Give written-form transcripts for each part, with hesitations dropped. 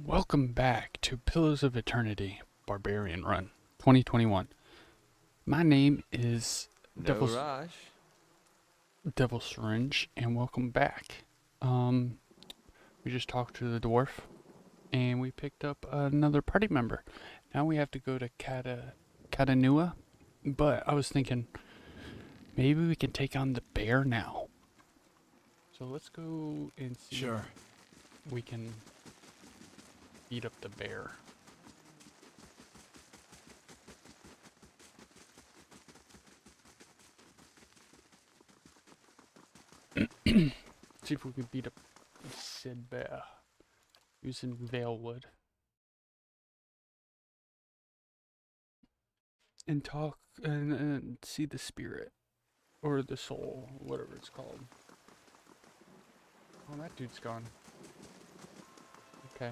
Welcome back to Pillars of Eternity Barbarian Run 2021. My name is No rush. Devil Syringe, and welcome back. Um, we just talked to the dwarf, and we picked up another party member. Now we have to go to Katanua, but I was thinking maybe we can take on the bear now. So let's go and see Sure. if we can beat up the bear. See if we can beat up Sid Bear using Valewood. And talk and see the spirit. Or the soul, whatever it's called. Oh, that dude's gone. Okay.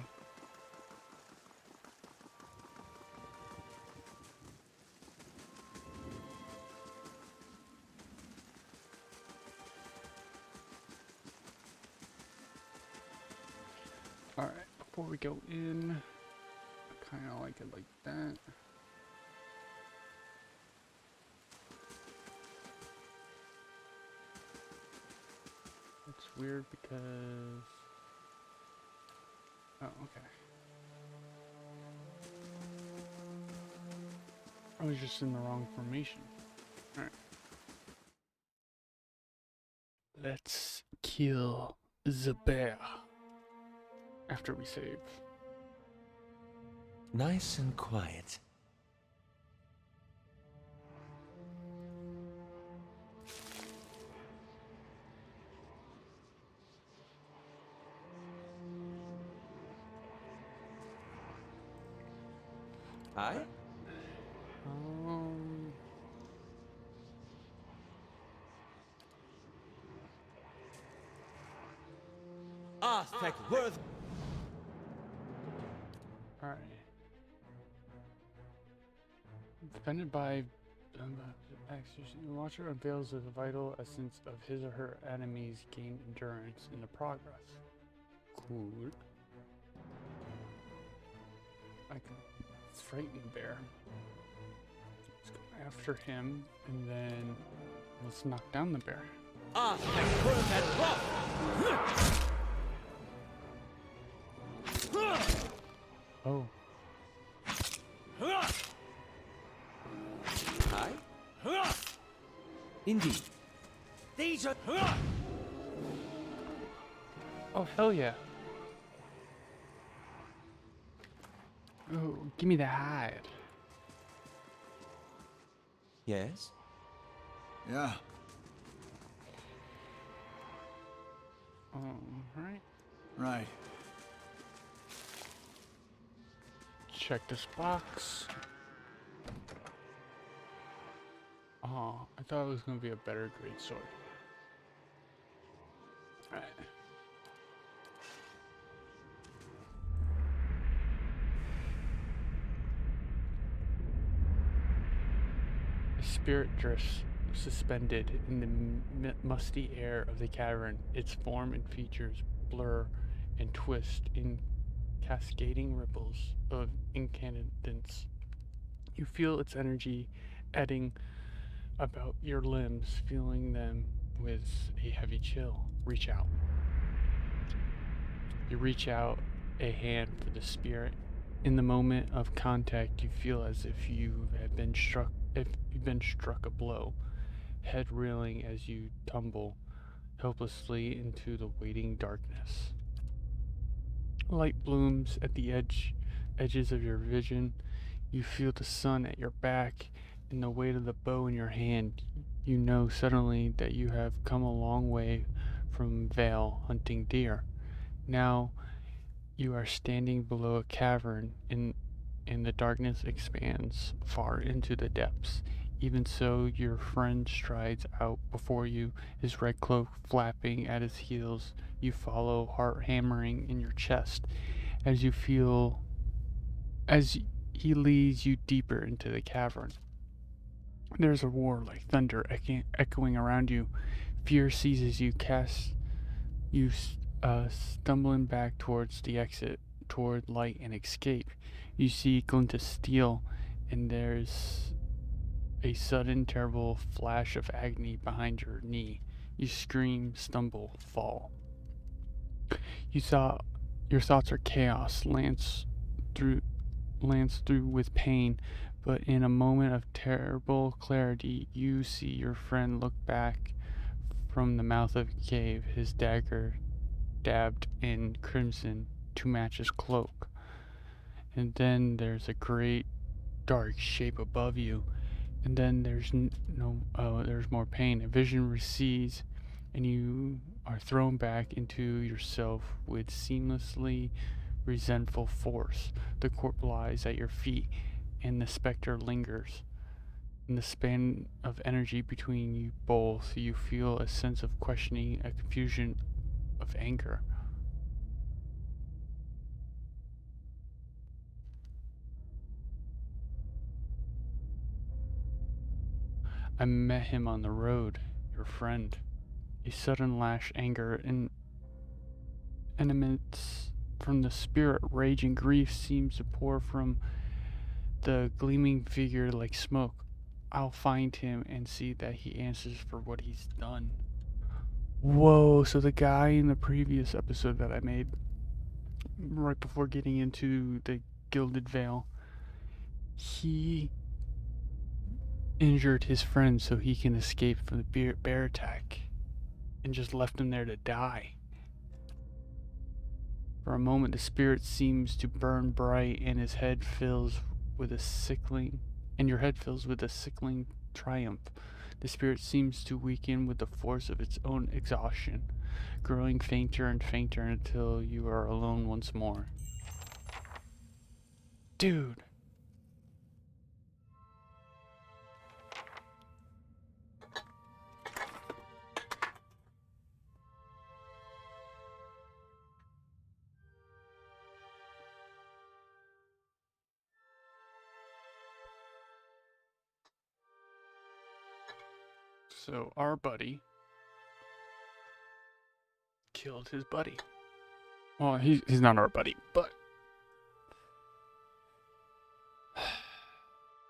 Alright, before we go in, I kind of like it like that. It's weird because... Oh, okay. I was just in the wrong formation. Alright. Let's kill the bear. After we save. Nice and quiet. Hi? Um... Aztec worth. Alright. Defended by the watcher unveils the vital essence of his or her enemies gain endurance in the progress. Cool. I can frightening bear. Let's go after him and then let's knock down the bear. Aztec worth and rough. Oh. Hi? Indeed. These are. Oh, hell yeah. Oh, give me the hide. Yes? Yeah. Alright. Right. Check this box. Oh, I thought it was going to be a better great sword. Alright. A spirit drifts suspended in the musty air of the cavern. Its form and features blur and twist in cascading ripples of incandescence. You feel its energy eddying about your limbs, feeling them with a heavy chill. Reach out. You reach out a hand for the spirit. In the moment of contact, you feel as if you have been struck a blow, head reeling as you tumble helplessly into the waiting darkness. Light blooms at the edges of your vision. You feel the sun at your back and the weight of the bow in your hand. You know suddenly that you have come a long way from Vale hunting deer. Now you are standing below a cavern and the darkness expands far into the depths. Even so, your friend strides out before you, his red cloak flapping at his heels. You follow, heart hammering in your chest, as he leads you deeper into the cavern. There's a roar like thunder echoing around you. Fear seizes you, stumbling back towards the exit, toward light and escape. You see a glint of steel, and there's a sudden terrible flash of agony behind your knee. You scream, stumble, fall. You saw your thoughts are chaos, through lance through with pain, but in a moment of terrible clarity you see your friend look back from the mouth of a cave, his dagger dabbed in crimson to match his cloak. And then there's a great dark shape above you, and then there's more pain. A vision recedes, and you are thrown back into yourself with seamlessly resentful force. The corpse lies at your feet, and the specter lingers. In the span of energy between you both, you feel a sense of questioning, a confusion of anger. I met him on the road, your friend. A sudden lash anger and emanates from the spirit. Rage and grief seems to pour from the gleaming figure like smoke. I'll find him and see that he answers for what he's done. Whoa, so the guy in the previous episode that I made right before getting into the Gilded Veil, he injured his friend so he can escape from the bear attack and just left him there to die. For a moment, the spirit seems to burn bright, and his head fills with a sickling, and your head fills with a sickling triumph. The spirit seems to weaken with the force of its own exhaustion, growing fainter and fainter until you are alone once more. Dude. So our buddy killed his buddy. Well, he's not our buddy, but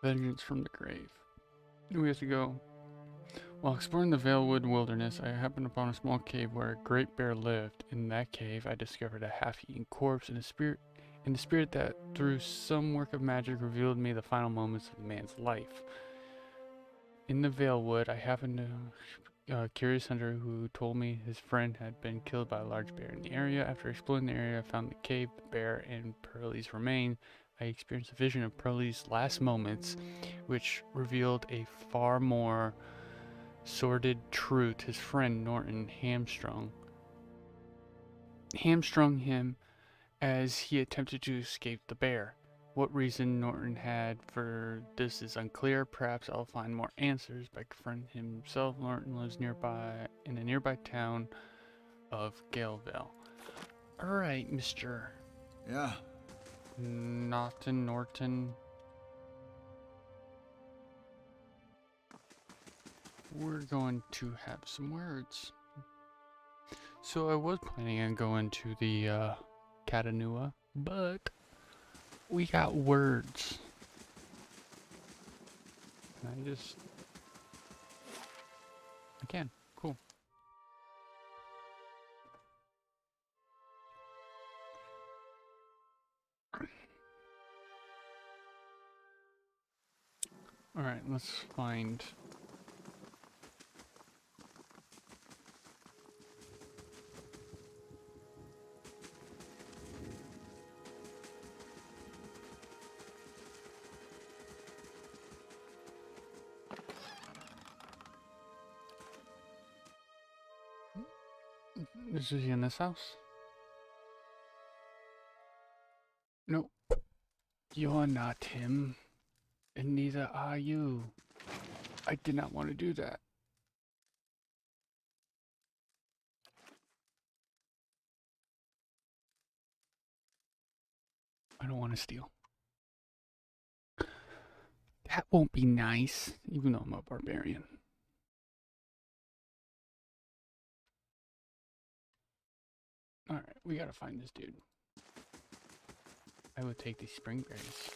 vengeance from the grave. We have to go. While exploring the Valewood wilderness, I happened upon a small cave where a great bear lived. In that cave, I discovered a half-eaten corpse and the spirit that, through some work of magic, revealed me the final moments of the man's life. In the Valewood, I happened to a curious hunter who told me his friend had been killed by a large bear in the area. After exploring the area, I found the cave, the bear, and Pearlie's remains. I experienced a vision of Pearlie's last moments, which revealed a far more sordid truth. His friend Norton hamstrung him as he attempted to escape the bear. What reason Norton had for this is unclear. Perhaps I'll find more answers by confronting himself. Norton lives in a nearby town of Galevale. Alright, Mr. Yeah. Norton. We're going to have some words. So I was planning on going to the Catanua, but we got words. And I can. Cool. Alright, let's find. Is he in this house? Nope. You're not him. And neither are you. I did not want to do that. I don't want to steal. That won't be nice, even though I'm a barbarian. Alright, we gotta find this dude. I would take these spring berries.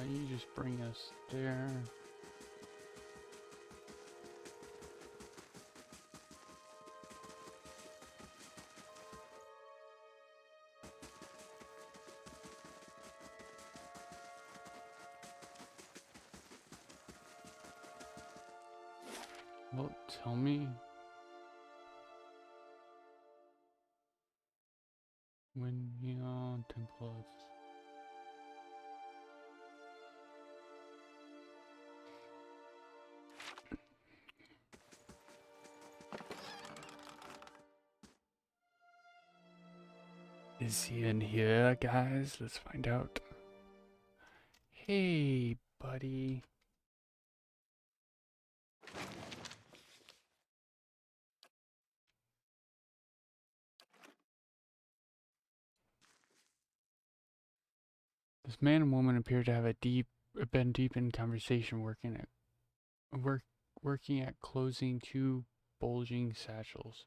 You just bring us there. Well, tell me when Neon Temple of Is he in here, guys? Let's find out. Hey, buddy. This man and woman appear to have been deep in conversation, working at closing two bulging satchels.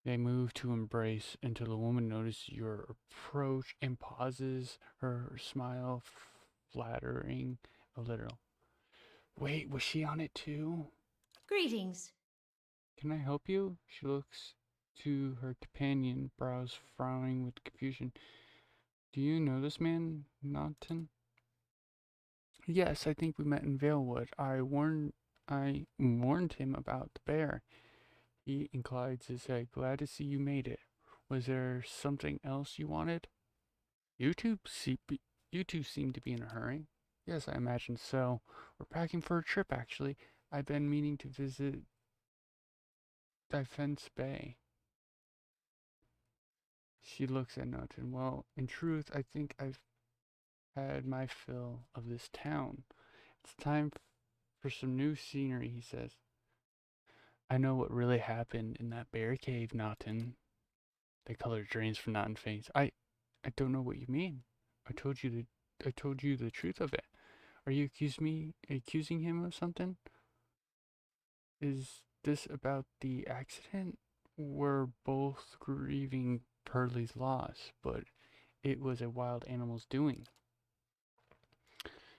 They move to embrace until the woman notices your approach and pauses, her smile flattering a little. Wait, was she on it too? Greetings. Can I help you? She looks to her companion, brows frowning with confusion. Do you know this man, Naughton? Yes, I think we met in Valewood. I warned him about the bear. He inclines his head. Glad to see you made it. Was there something else you wanted? You two seem to be in a hurry. Yes, I imagine so. We're packing for a trip, actually. I've been meaning to visit Defense Bay. She looks at Naughton. Well, in truth, I think I've had my fill of this town. It's time for some new scenery, he says. I know what really happened in that bear cave, Naughton. The color drains from Naughton's face. I don't know what you mean. I told you the truth of it. Are you accusing him of something? Is this about the accident? We're both grieving Pearlie's loss, but it was a wild animal's doing.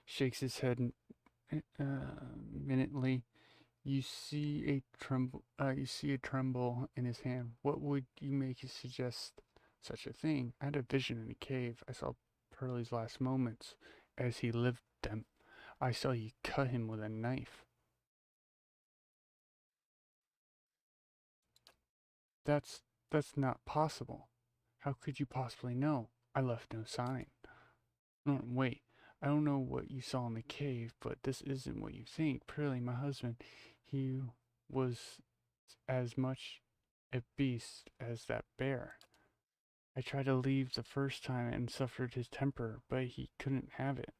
Shakes his head minutely. You see a tremble in his hand. What would you make you suggest such a thing? I had a vision in a cave. I saw Pearlie's last moments as he lived them. I saw you cut him with a knife. That's not possible. How could you possibly know? I left no sign. No, wait. I don't know what you saw in the cave, but this isn't what you think. Pearlie, my husband, he was as much a beast as that bear. I tried to leave the first time and suffered his temper, but he couldn't have it.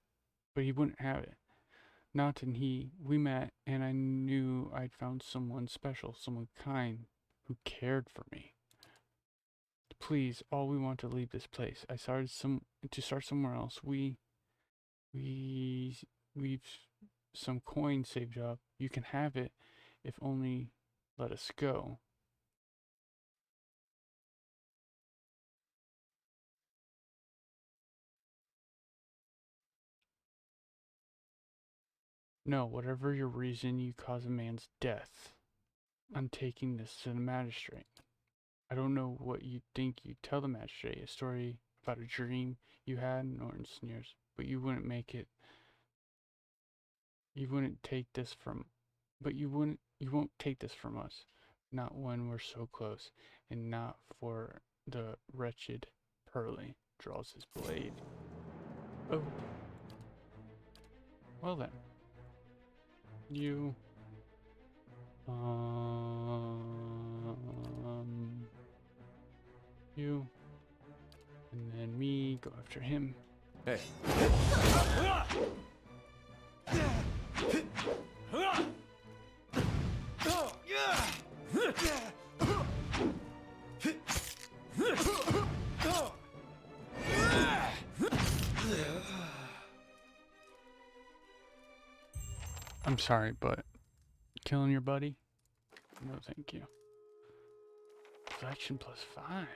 But he wouldn't have it. Not and we met, and I knew I'd found someone special, someone kind, who cared for me. Please, all we want to leave this place. I started to start somewhere else. We've some coin saved up. You can have it, if only let us go. No, whatever your reason, you cause a man's death. I'm taking this to the magistrate. I don't know what you think you'd tell the magistrate. A story about a dream you had, Norton sneers. But you wouldn't make it. You wouldn't take this from. But you won't take this from us. Not when we're so close. And not for the wretched Pearlie. Draws his blade. Oh. Well then. You. You. And then me go after him. Hey. I'm sorry, but killing your buddy? No, thank you. Deflection +5.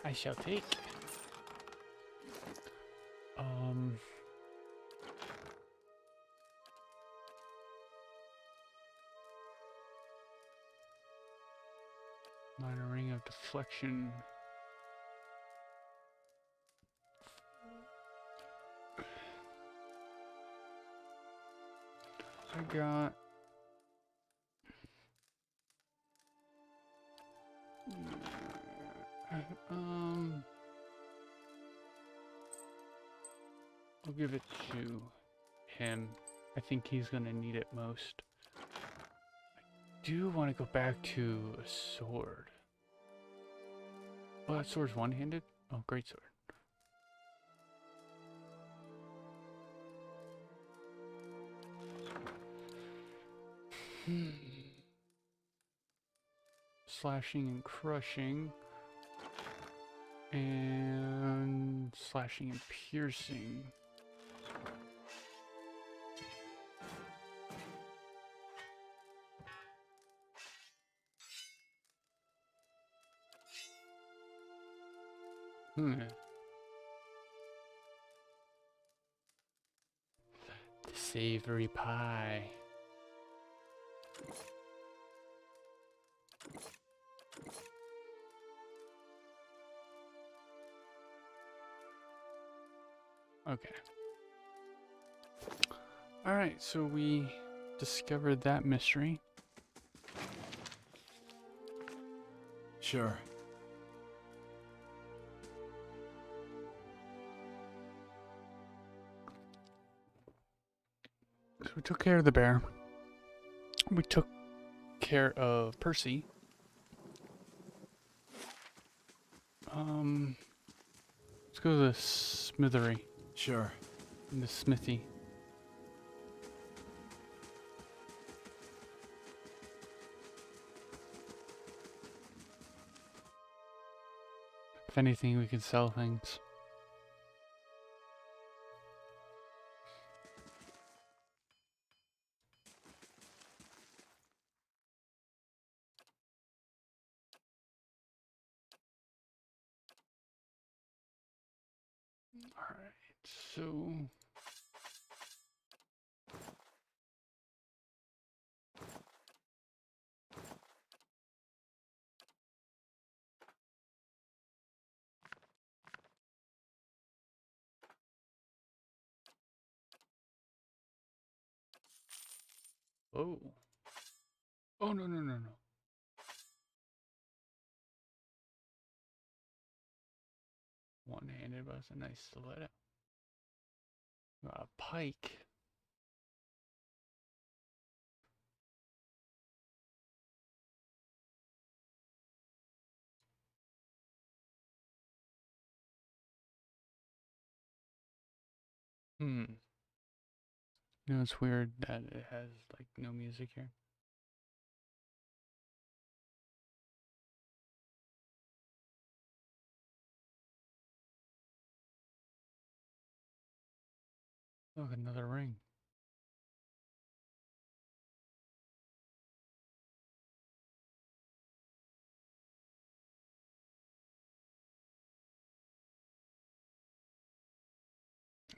I shall take. Minor ring of deflection. I got I'll give it to him. I think he's gonna need it most. I do want to go back to a sword. Oh, that sword's one-handed? Oh, great sword. Slashing and crushing. And slashing and piercing. Savory pie. Okay. Alright, so we discovered that mystery. Sure. So we took care of the bear. We took care of Percy. Let's go to the smithery. Sure. In the smithy. If anything, we can sell things. Alright, so... Oh. Oh, no, no, no, no. One-handed, but it's a nice stiletto. A pike. You know, it's weird that it has, like, no music here. Look, another ring.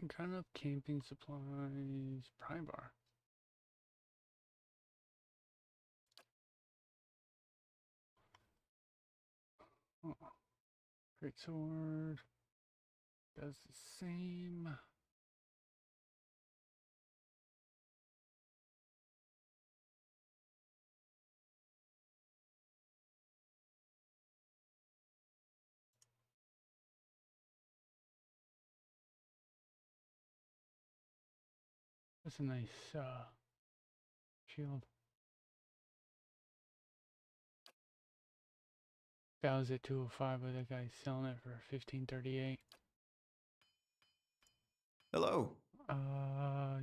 Kind of camping supplies, pry bar. Oh, great sword. Does the same. That's a nice shield. That was at 205, but that guy's selling it for 1538. Hello.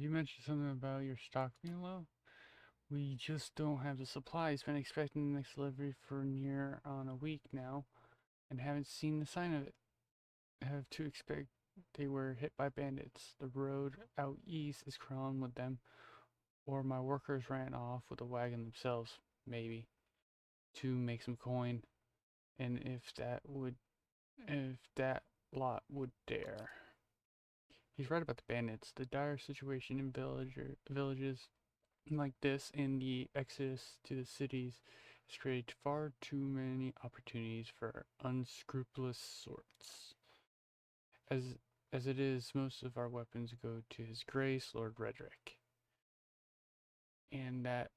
You mentioned something about your stock being low. We just don't have the supplies. Been expecting the next delivery for near on a week now, and haven't seen the sign of it. I have to expect they were hit by bandits. The road out east is crawling with them, or my workers ran off with a wagon themselves, maybe. to make some coin, and if that lot would dare. He's right about the bandits. The dire situation in villages like this and the exodus to the cities has created far too many opportunities for unscrupulous sorts. As as it is, most of our weapons go to His Grace Lord Redrick, and that's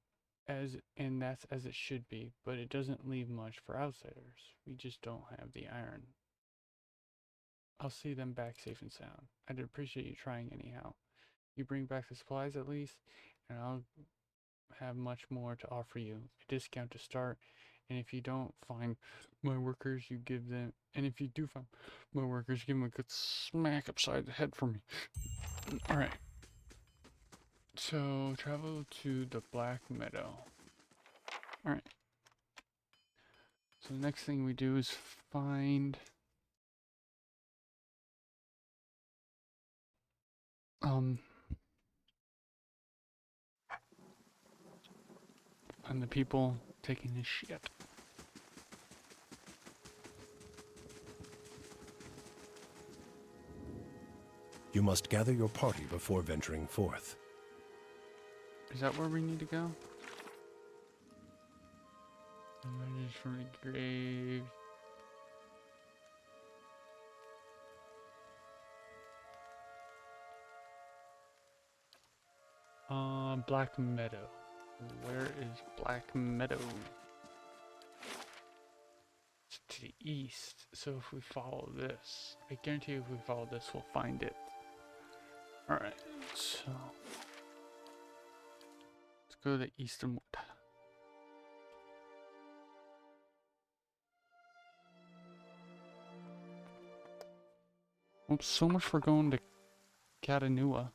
as it should be. But it doesn't leave much for outsiders. We just don't have the iron. I'll see them back safe and sound. I'd appreciate you trying anyhow. You bring back the supplies at least, and I'll have much more to offer you. A discount to start, and if you don't find my workers, you give them. And if you do find my workers, give them a good smack upside the head for me. All right. So travel to the Black Meadow. All right. So the next thing we do is find find the people taking this shit. You must gather your party before venturing forth. Is that where we need to go? Emerges from the grave. Black Meadow. Where is Black Meadow? It's to the east. So if we follow this, I guarantee if we follow this, we'll find it. Alright, so let's go to the eastern wood. Well, so much for going to Catanua.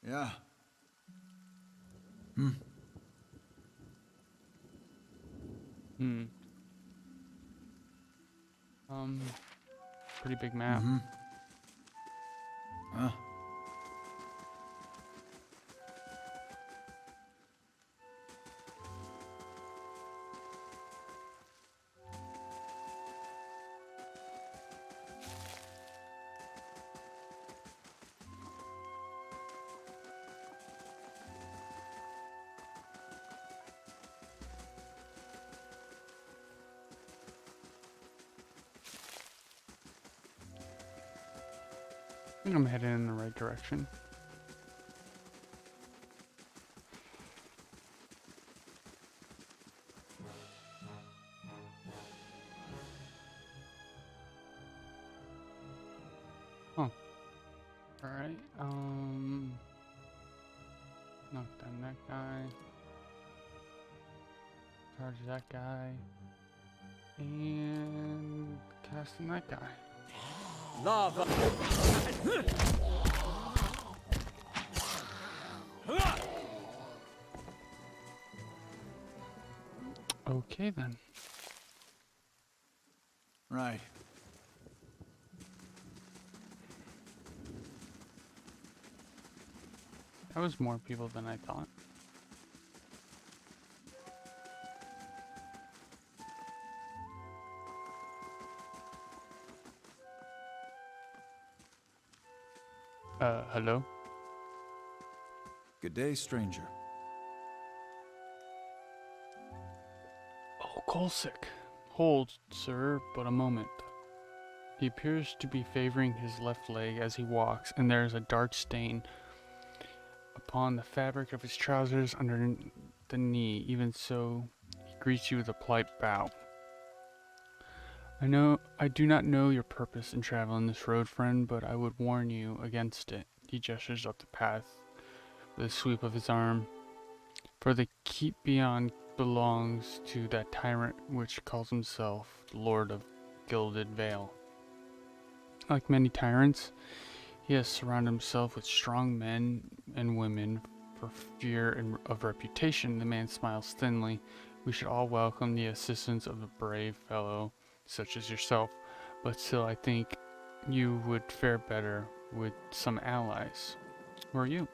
Yeah. Pretty big map. Huh. I think I'm heading in the right direction. Huh. Alright, knock down that guy. Charge that guy. And casting that guy. Lava. Okay then. Right. That was more people than I thought. Hello? Good day, stranger. Oh, Kolsik. Hold, sir, but a moment. He appears to be favoring his left leg as he walks, and there is a dark stain upon the fabric of his trousers under the knee. Even so, he greets you with a polite bow. I do not know your purpose in traveling this road, friend, but I would warn you against it. He gestures up the path with a sweep of his arm. For the keep beyond belongs to that tyrant which calls himself the Lord of Gilded Vale. Like many tyrants, he has surrounded himself with strong men and women for fear of reputation. The man smiles thinly. We should all welcome the assistance of a brave fellow such as yourself, but still I think you would fare better with some allies. Who are you?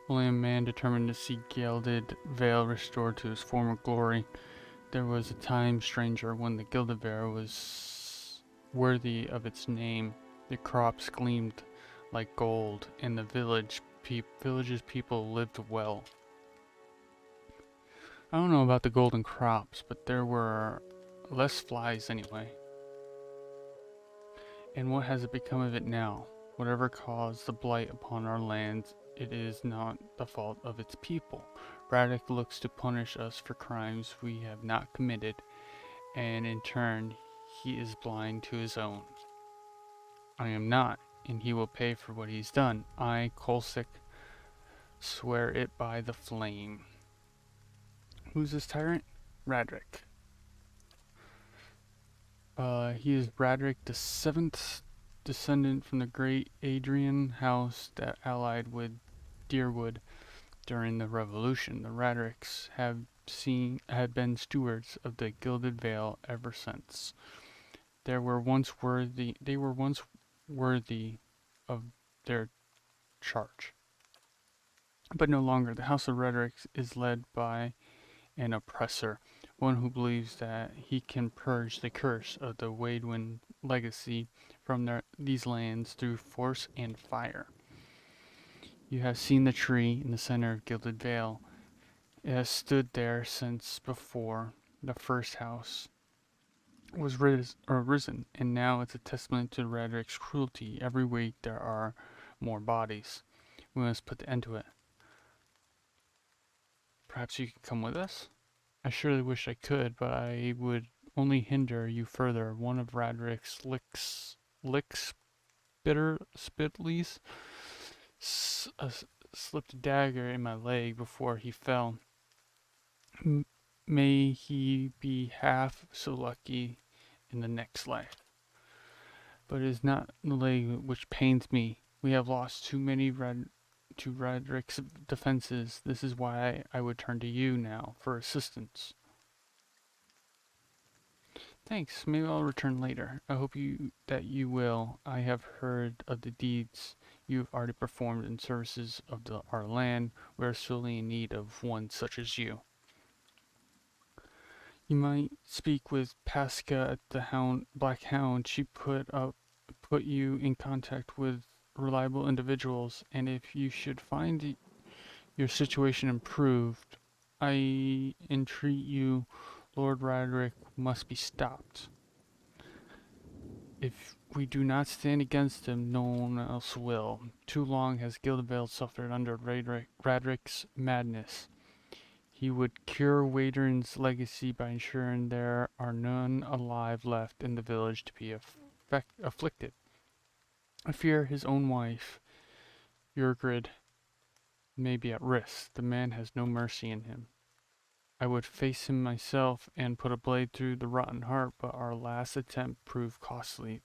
Only a man determined to see Gilded Vale restored to his former glory. There was a time, stranger, when the Gilded Vale was worthy of its name. The crops gleamed like gold, and the village's people lived well. I don't know about the golden crops, but there were less flies anyway. And what has become of it now? Whatever caused the blight upon our lands, it is not the fault of its people. Braddock looks to punish us for crimes we have not committed, and in turn, he is blind to his own. I am not, and he will pay for what he's done. I, Kolsik, swear it by the flame. Who's this tyrant? Radric. He is Bradric the seventh descendant from the great Adrian house that allied with Deerwood during the Revolution. The Radrics had been stewards of the Gilded Vale ever since. They were once worthy of their charge, but no longer. The House of Radrics is led by an oppressor, one who believes that he can purge the curse of the Waidwin legacy from these lands through force and fire. You have seen the tree in the center of Gilded Vale. It has stood there since before the first house was risen, and now it's a testament to Radric's cruelty. Every week there are more bodies. We must put the end to it. Perhaps you can come with us? I surely wish I could, but I would only hinder you further. One of Radric's licks Spitleys slipped a dagger in my leg before he fell. May he be half so lucky in the next life. But it is not the leg which pains me. We have lost too many to Radric's defenses. This is why I would turn to you now for assistance. Thanks. Maybe I'll return later. I hope that you will. I have heard of the deeds you've already performed in services of our land. We are sorely in need of one such as you. You might speak with Pasca at the Black Hound. She put you in contact with reliable individuals, and if you should find your situation improved, I entreat you, Lord Radric must be stopped. If we do not stand against him, no one else will. Too long has Gilded Vale suffered under Radric's madness. He would cure Wadern's legacy by ensuring there are none alive left in the village to be afflicted. I fear his own wife, Urgrid, may be at risk. The man has no mercy in him. I would face him myself and put a blade through the rotten heart, but our last attempt proved costly,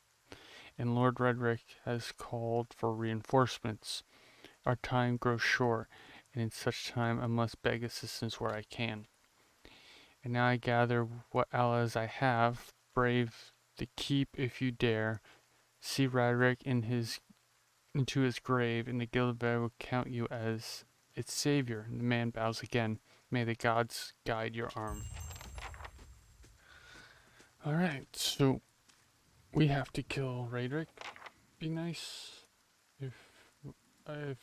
and Lord Redrick has called for reinforcements. Our time grows short, and in such time I must beg assistance where I can. And now I gather what allies I have. Brave the keep if you dare. See Radric into his grave, and the Gilded Vale will count you as its savior. And the man bows again. May the gods guide your arm. Alright, so we have to kill Radric. Be nice if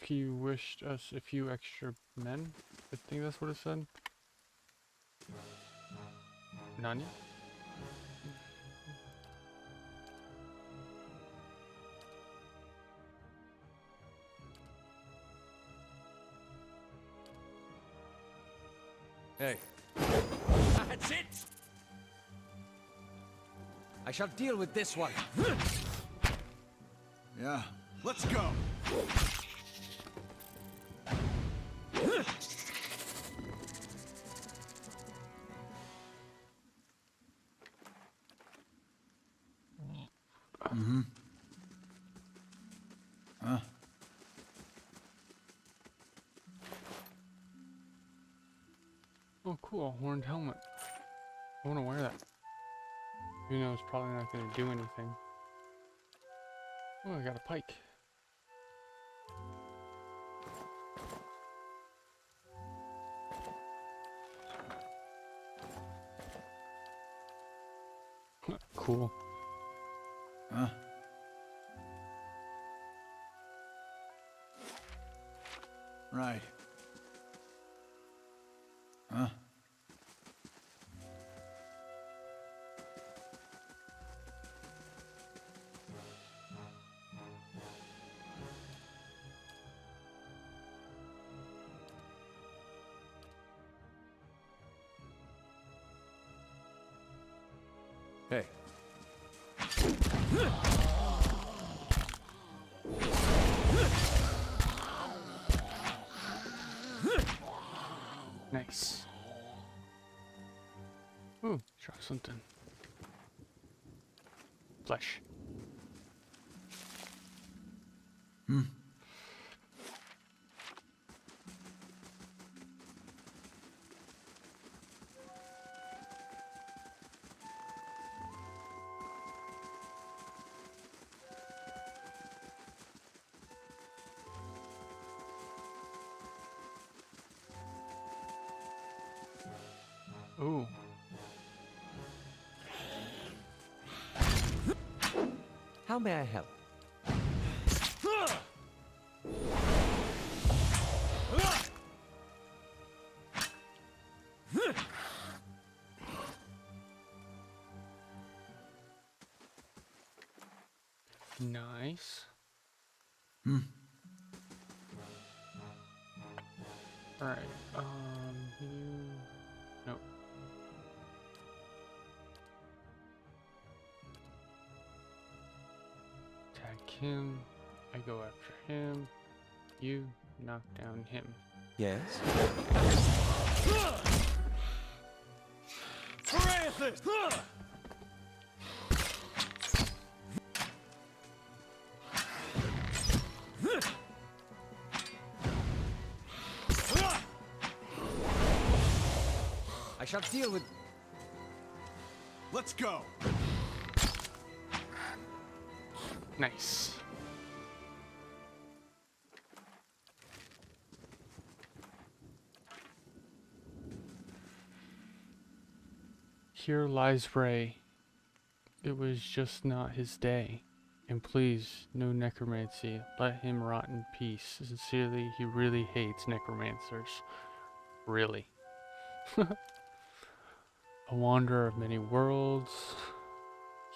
he wished us a few extra men. I think that's what it said. None yet? Hey. That's it! I shall deal with this one. Yeah, let's go. Mm-hmm. Huh? Oh, cool. Horned helmet. I want to wear that. Even though it's probably not going to do anything. Oh, I got a pike. cool. Huh? Right. Huh? Hey. Nice. Ooh, drop something. Flesh. Ooh. How may I help? Nice. Alright, you... Nope. Attack him. I go after him. You knock down him. Yes? Francis! I shall deal with... Let's go! Nice. Here lies Ray. It was just not his day. And please, no necromancy. Let him rot in peace. Sincerely, he really hates necromancers. Really. A wanderer of many worlds.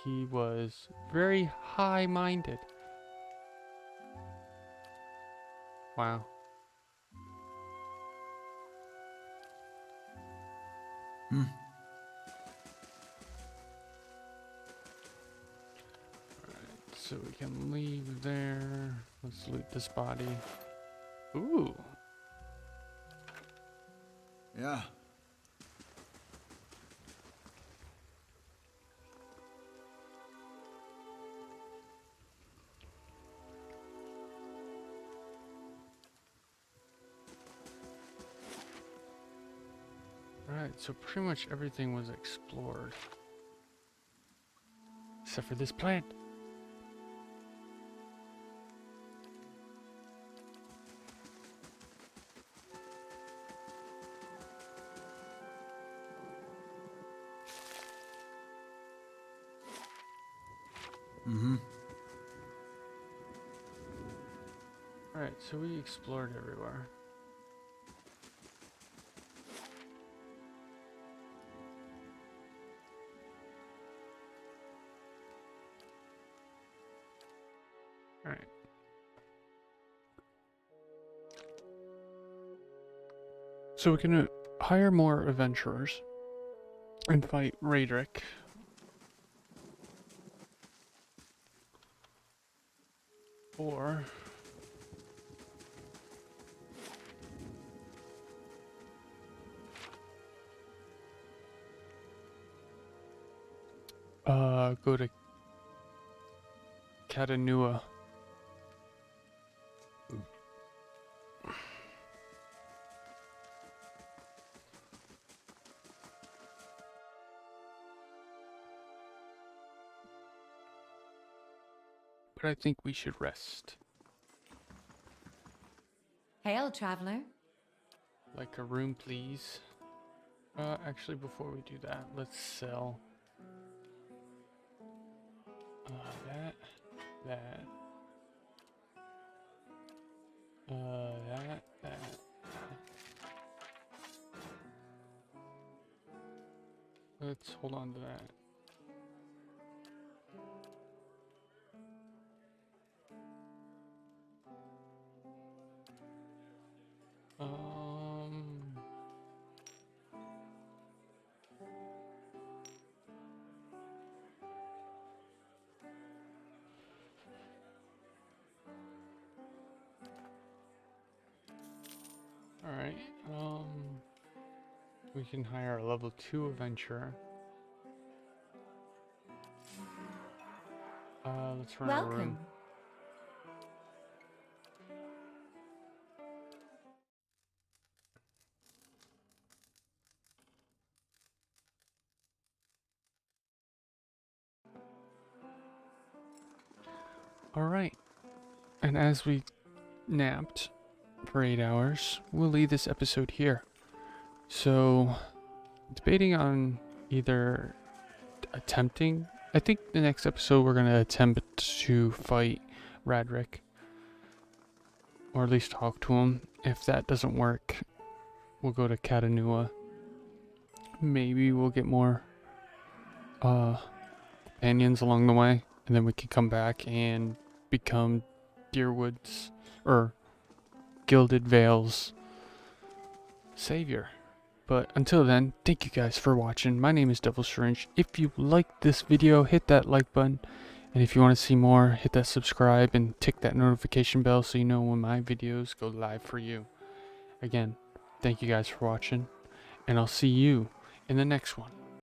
He was very high-minded. Wow. Alright, so we can leave there. Let's loot this body. Ooh. Yeah. Alright, so pretty much everything was explored. Except for this plant. Alright, so we explored everywhere. Alright. So we can hire more adventurers and fight Raedric. Or go to Catanua. But I think we should rest. Hail, traveler. Like a room, please. Actually, before we do that, let's sell. That. That. That. Let's hold on to that. Alright, we can hire a level 2 adventurer. Let's run out of room. Welcome. Alright, and as we napped for 8 hours, we'll leave this episode here. So, debating on either attempting, I think the next episode we're going to attempt to fight Radric, or at least talk to him. If that doesn't work, we'll go to Catanua. Maybe we'll get more companions along the way, and then we can come back and become Deerwood's, or Gilded Vale's savior. But until then, thank you guys for watching. My name is Devil Syringe. If you liked this video, hit that like button. And if you want to see more, hit that subscribe and tick that notification bell so you know when my videos go live for you. Again, thank you guys for watching, and I'll see you in the next one.